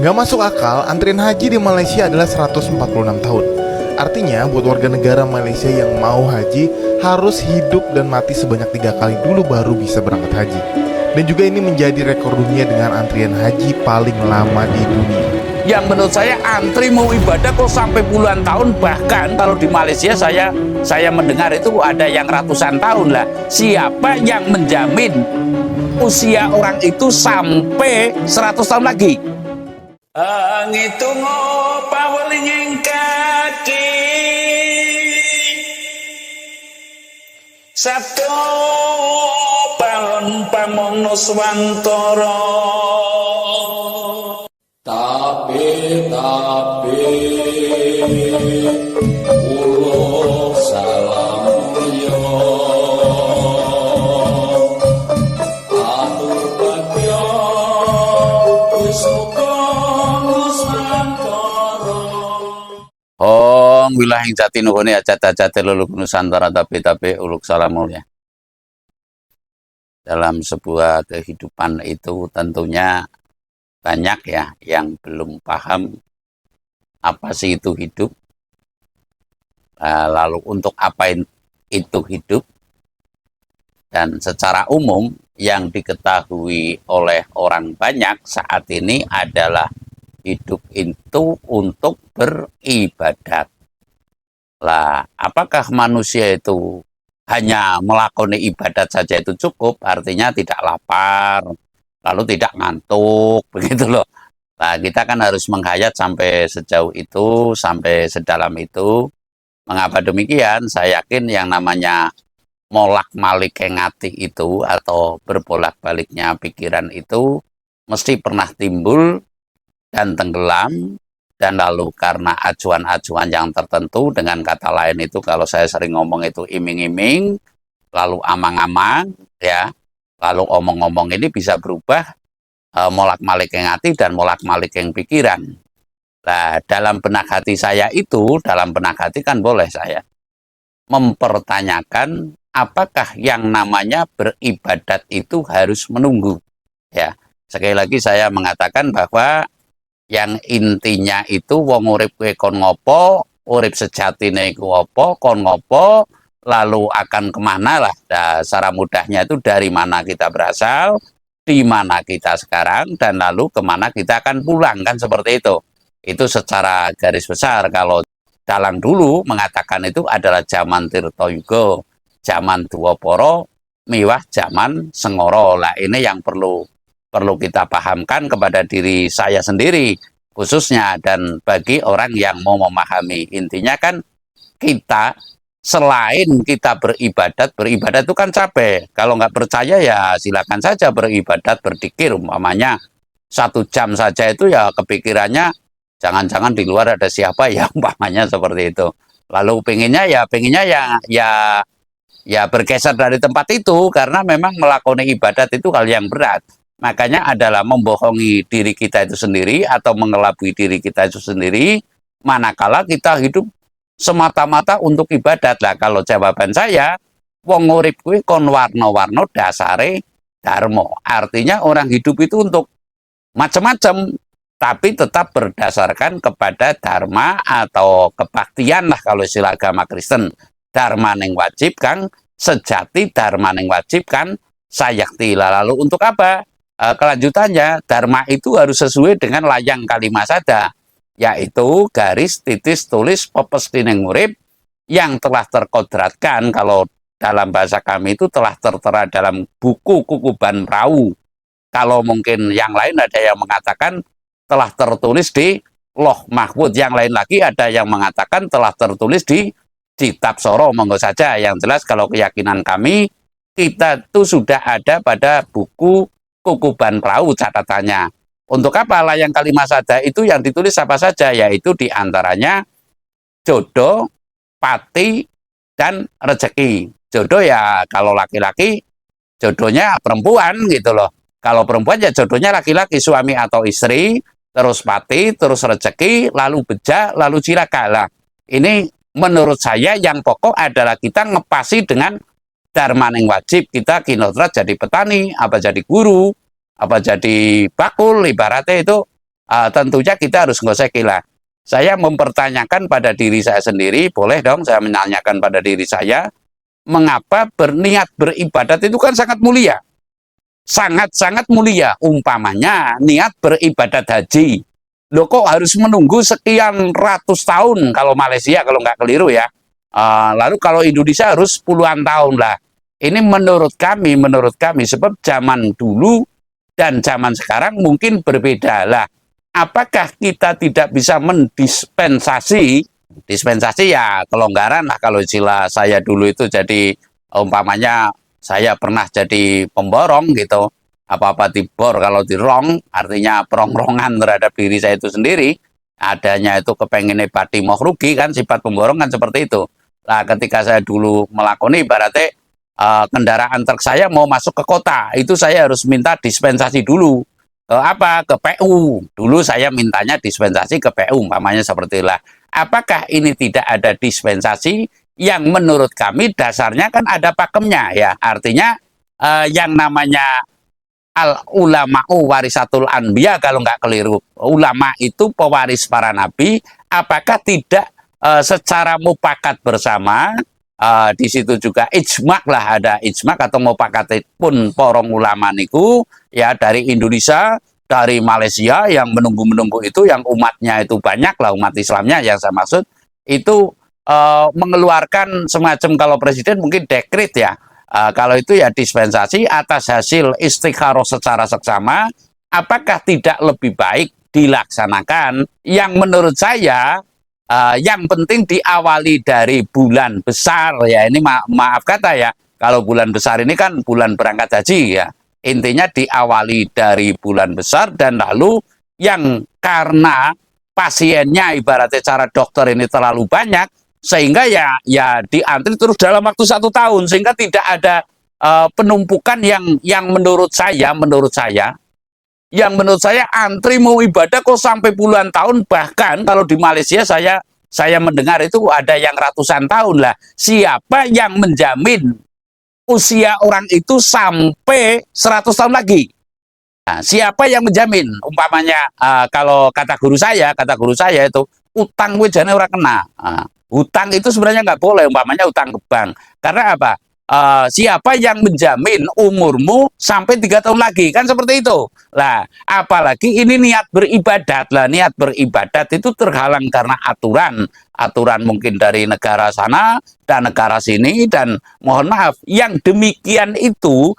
Nggak masuk akal, antrian haji di Malaysia adalah 146 tahun. Artinya, buat warga negara Malaysia yang mau haji, harus hidup dan mati sebanyak 3 kali dulu baru bisa berangkat haji. Dan juga ini menjadi rekor dunia dengan antrian haji paling lama di dunia. Yang menurut saya antri mau ibadah kok sampai puluhan tahun, bahkan kalau di Malaysia saya mendengar itu ada yang ratusan tahun lah. Siapa yang menjamin usia orang itu sampai 100 tahun lagi? Ngitung pawelinging kaki Sabtu palon pamono swantara tapi ulo salam yo atur bagyo wis wilayah jati nuhune acat-acat luluk Nusantara tapi uluk salam mulia. Dalam sebuah kehidupan itu tentunya banyak ya yang belum paham apa sih itu hidup, lalu untuk apa itu hidup, dan secara umum yang diketahui oleh orang banyak saat ini adalah hidup itu untuk beribadat. Lah, apakah manusia itu hanya melakukan ibadat saja itu cukup? Artinya tidak lapar, lalu tidak ngantuk, begitu loh. Nah, kita kan harus menghayat sampai sejauh itu, sampai sedalam itu. Mengapa demikian? Saya yakin yang namanya molak-malik ngati itu atau berbolak-baliknya pikiran itu mesti pernah timbul dan tenggelam. Dan lalu karena acuan-acuan yang tertentu, dengan kata lain itu kalau saya sering ngomong itu iming-iming, lalu amang-amang, ya, lalu omong-omong ini bisa berubah molak-malik yang hati dan molak-malik yang pikiran. Nah, dalam benak hati saya itu, dalam benak hati kan boleh saya mempertanyakan apakah yang namanya beribadat itu harus menunggu. Ya, sekali lagi saya mengatakan bahwa yang intinya itu wong urip kowe kon ngopo, urip sejatine iku apa, kon ngopo, lalu akan kemana lah. Nah, secara mudahnya itu dari mana kita berasal, di mana kita sekarang, dan lalu kemana kita akan pulang, kan seperti itu. Itu secara garis besar. Kalau Dalang dulu mengatakan itu adalah zaman Tirtoyuga, zaman Dwapara, miwah zaman Sengoro. Lah ini yang perlu kita pahamkan kepada diri saya sendiri khususnya dan bagi orang yang mau memahami. Intinya kan kita selain kita beribadat itu kan capek. Kalau nggak percaya ya silakan saja beribadat, berzikir umpamanya 1 jam saja itu ya kepikirannya jangan-jangan di luar ada siapa ya umpamanya seperti itu. Lalu pengennya ya bergeser dari tempat itu karena memang melakukan ibadat itu hal yang berat. Makanya adalah membohongi diri kita itu sendiri atau mengelabui diri kita itu sendiri manakala kita hidup semata-mata untuk ibadat. Lah kalau jawaban saya, wong urip kuwi kon warna-warna dasare dharma. Artinya orang hidup itu untuk macam-macam tapi tetap berdasarkan kepada dharma atau kebaktian lah kalau istilah agama Kristen. Dharma ning wajib kang sejati, dharma ning wajib kan sayakti. Lalu untuk apa? Kelanjutannya, dharma itu harus sesuai dengan layang kalimat sada, yaitu garis titis tulis pepesti ning urip yang telah terkodratkan, kalau dalam bahasa kami itu telah tertera dalam buku Kukuban Perahu. Kalau mungkin yang lain ada yang mengatakan telah tertulis di Loh Mahfud, yang lain lagi ada yang mengatakan telah tertulis di Kitab Soro, monggo saja. Yang jelas kalau keyakinan kami, kita itu sudah ada pada buku Kukuban Perahu catatannya. Untuk apa layang kalimat sada itu yang ditulis apa saja, yaitu diantaranya jodoh, pati, dan rezeki. Jodoh ya kalau laki-laki jodohnya perempuan gitu loh. Kalau perempuan ya jodohnya laki-laki, suami atau istri, terus pati, terus rezeki, lalu beja, lalu cilaka. Lah, ini menurut saya yang pokok adalah kita ngepasi dengan dharma yang wajib. Kita kinodrat jadi petani, apa jadi guru, apa jadi bakul, ibaratnya itu tentunya kita harus ngoseki lah. Saya mempertanyakan pada diri saya sendiri, boleh dong saya menanyakan pada diri saya, mengapa berniat beribadat itu kan sangat mulia. Sangat-sangat mulia. Umpamanya niat beribadat haji. Loh kok harus menunggu sekian ratus tahun kalau Malaysia, kalau nggak keliru ya. Lalu kalau Indonesia harus puluhan tahun lah. Ini menurut kami, sebab zaman dulu dan zaman sekarang mungkin berbeda lah. Apakah kita tidak bisa mendispensasi, dispensasi ya kelonggaran lah, kalau istilah saya dulu itu jadi umpamanya saya pernah jadi pemborong gitu, apa-apa dibor kalau dirong, artinya perongrongan terhadap diri saya itu sendiri, adanya itu kepengen nebati mau rugi kan, sifat pemborong kan seperti itu. Nah ketika saya dulu melakoni ibaratnya kendaraan truk saya mau masuk ke kota, itu saya harus minta dispensasi dulu ke PU. Dulu saya mintanya dispensasi ke PU, umpamanya seperti itulah. Apakah ini tidak ada dispensasi? Yang menurut kami dasarnya kan ada pakemnya ya. Artinya yang namanya al ulama'u warisatul anbiya, kalau nggak keliru. Ulama itu pewaris para nabi. Apakah tidak secara mufakat bersama, di situ juga ijma lah, ada ijma atau mufakat pun porong ulama niku ya, dari Indonesia, dari Malaysia yang menunggu-menunggu itu, yang umatnya itu banyak lah, umat Islamnya yang saya maksud, itu mengeluarkan semacam, kalau presiden mungkin dekret ya, kalau itu ya dispensasi atas hasil istikharah secara seksama. Apakah tidak lebih baik dilaksanakan? Yang menurut saya yang penting diawali dari bulan besar ya. Ini maaf kata ya, kalau bulan besar ini kan bulan berangkat haji ya. Intinya diawali dari bulan besar, dan lalu yang karena pasiennya ibaratnya cara dokter ini terlalu banyak, sehingga ya diantri terus dalam waktu 1 tahun, sehingga tidak ada penumpukan yang menurut saya antri mau ibadah kok sampai puluhan tahun. Bahkan kalau di Malaysia saya mendengar itu ada yang ratusan tahun lah. Siapa yang menjamin usia orang itu sampai 100 tahun lagi? Nah, siapa yang menjamin? Umpamanya kalau kata guru saya itu, utang gue jane ora kena. Hutang itu sebenarnya nggak boleh, umpamanya utang ke bank. Karena apa? Siapa yang menjamin umurmu sampai 3 tahun lagi, kan seperti itu lah. Apalagi ini niat beribadat lah, niat beribadat itu terhalang karena aturan mungkin dari negara sana dan negara sini, dan mohon maaf yang demikian itu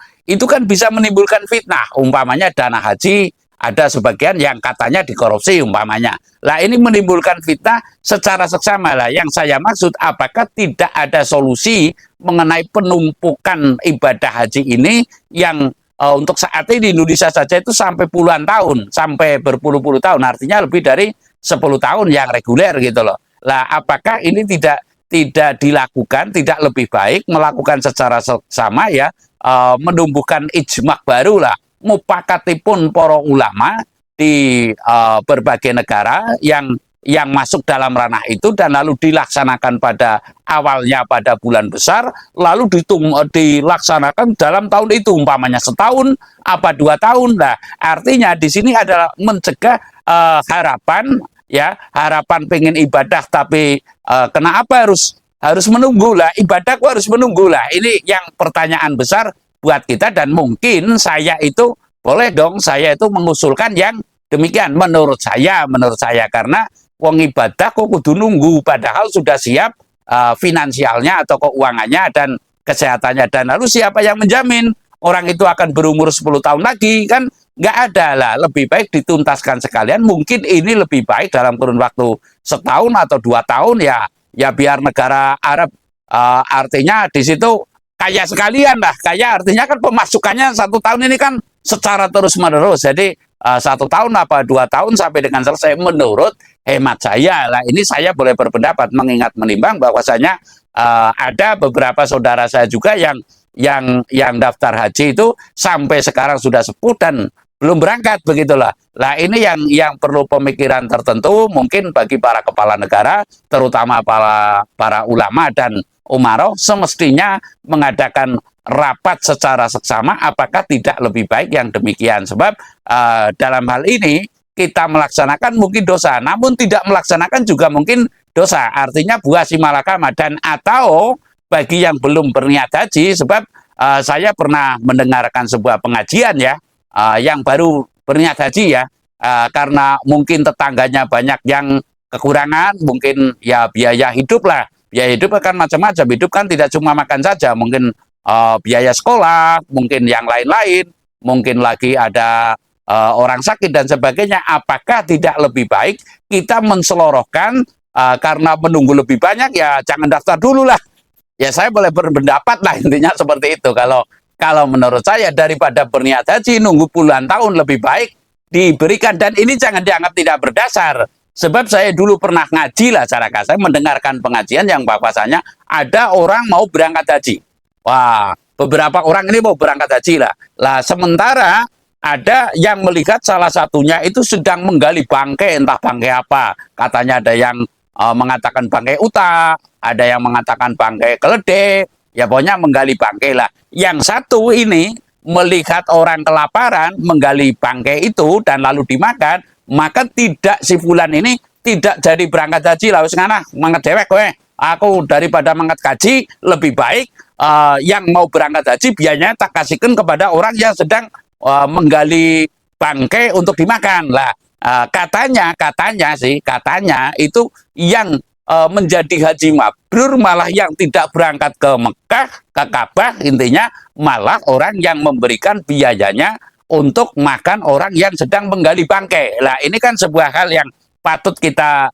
kan bisa menimbulkan fitnah. Umpamanya dana haji ada sebagian yang katanya dikorupsi umpamanya. Lah ini menimbulkan fitnah secara seksama lah. Yang saya maksud, apakah tidak ada solusi mengenai penumpukan ibadah haji ini yang untuk saat ini di Indonesia saja itu sampai puluhan tahun, sampai berpuluh-puluh tahun, artinya lebih dari 10 tahun yang reguler gitu loh. Lah apakah ini tidak dilakukan, tidak lebih baik melakukan secara seksama ya, menumbuhkan ijma baru lah, mupakatipun para ulama di berbagai negara yang masuk dalam ranah itu, dan lalu dilaksanakan pada awalnya pada bulan besar, lalu dilaksanakan dalam tahun itu, umpamanya setahun apa 2 tahun. Nah, artinya di sini adalah mencegah harapan ya, harapan pengen ibadah tapi kenapa harus menunggu lah, ibadah kok harus menunggu lah. Ini yang pertanyaan besar buat kita, dan mungkin saya itu boleh dong saya itu mengusulkan yang demikian. Menurut saya karena wong ibadah kok kudu nunggu, padahal sudah siap finansialnya atau keuangannya dan kesehatannya, dan lalu siapa yang menjamin orang itu akan berumur 10 tahun lagi? Kan nggak ada lah. Lebih baik dituntaskan sekalian. Mungkin ini lebih baik dalam kurun waktu setahun atau 2 tahun ya biar negara Arab artinya di situ kaya sekalian lah. Kaya artinya kan pemasukannya 1 tahun ini kan secara terus menerus. Jadi 1 tahun apa 2 tahun sampai dengan selesai, menurut hemat saya lah. Ini saya boleh berpendapat mengingat menimbang bahwasanya ada beberapa saudara saya juga yang daftar haji itu sampai sekarang sudah sepuh dan belum berangkat, begitulah. Lah ini yang perlu pemikiran tertentu mungkin bagi para kepala negara, terutama para ulama dan umaroh, semestinya mengadakan rapat secara seksama. Apakah tidak lebih baik yang demikian? Sebab dalam hal ini kita melaksanakan mungkin dosa, namun tidak melaksanakan juga mungkin dosa. Artinya buah si malakama. Dan atau bagi yang belum berniat haji, sebab saya pernah mendengarkan sebuah pengajian ya, yang baru berniat haji ya, karena mungkin tetangganya banyak yang kekurangan, mungkin ya biaya hidup lah. Biaya hidup kan macam-macam, hidup kan tidak cuma makan saja, mungkin biaya sekolah, mungkin yang lain-lain, mungkin lagi ada orang sakit dan sebagainya. Apakah tidak lebih baik kita menselorohkan, karena menunggu lebih banyak ya jangan daftar dulu lah. Ya saya boleh berpendapat lah, intinya seperti itu. Kalau menurut saya daripada berniat haji nunggu puluhan tahun, lebih baik diberikan. Dan ini jangan dianggap tidak berdasar. Sebab saya dulu pernah ngaji lah, cara saya mendengarkan pengajian yang bahwasanya ada orang mau berangkat haji. Wah, beberapa orang ini mau berangkat haji lah. Lah sementara ada yang melihat salah satunya itu sedang menggali bangkai, entah bangkai apa. Katanya ada yang mengatakan bangkai uta, ada yang mengatakan bangkai keledai, ya pokoknya menggali bangkai lah. Yang satu ini melihat orang kelaparan, menggali bangkai itu dan lalu dimakan, maka tidak, si fulan ini tidak jadi berangkat haji lah. Wis ngana mangat dewek kowe. Aku daripada mangat haji lebih baik yang mau berangkat haji biayanya tak kasihkan kepada orang yang sedang menggali bangkai untuk dimakan lah. Katanya itu yang menjadi haji mabrur malah yang tidak berangkat ke Mekah, ke Ka'bah, intinya malah orang yang memberikan biayanya untuk makan orang yang sedang menggali bangkai. Nah ini kan sebuah hal yang patut kita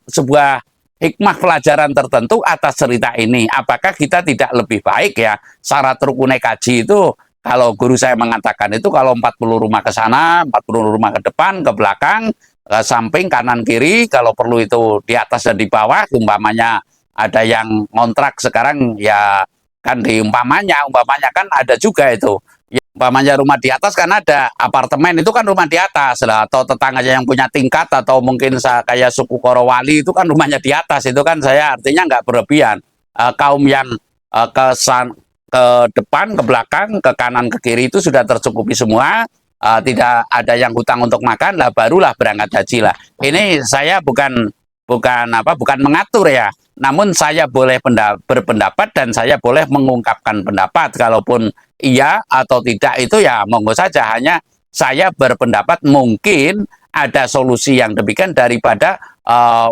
sebuah hikmah pelajaran tertentu atas cerita ini. Apakah kita tidak lebih baik ya syarat rukun haji itu, kalau guru saya mengatakan itu kalau 40 rumah ke sana, 40 rumah ke depan, ke belakang, ke samping, kanan, kiri, kalau perlu itu di atas dan di bawah. Umpamanya ada yang ngontrak sekarang ya kan umpamanya kan ada juga itu. Ya, umpamanya rumah di atas kan ada, apartemen itu kan rumah di atas lah, atau tetangganya yang punya tingkat, atau mungkin kayak suku Korowali itu kan rumahnya di atas, itu kan saya artinya nggak berlebihan. Kaum yang ke depan, ke belakang, ke kanan, ke kiri itu sudah tercukupi semua, tidak ada yang hutang untuk makan lah, barulah berangkat haji lah. Ini saya bukan mengatur ya, namun saya boleh berpendapat dan saya boleh mengungkapkan pendapat. Kalaupun iya atau tidak itu ya monggo saja, hanya saya berpendapat mungkin ada solusi yang demikian daripada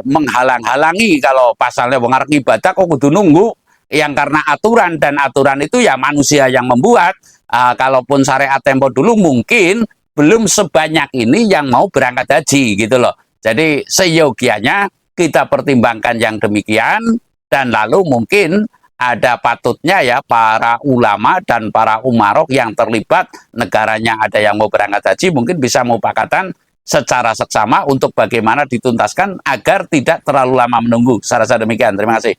menghalang-halangi. Kalau pasalnya wong arep ibadah kok kudu nunggu, yang karena aturan, dan aturan itu ya manusia yang membuat. Kalaupun syariat tempo dulu mungkin belum sebanyak ini yang mau berangkat haji gitu loh. Jadi seyogianya kita pertimbangkan yang demikian, dan lalu mungkin ada patutnya ya para ulama dan para umarok yang terlibat, negaranya ada yang mau berangkat haji, mungkin bisa mupakatan secara seksama untuk bagaimana dituntaskan agar tidak terlalu lama menunggu. Saya rasa demikian. Terima kasih.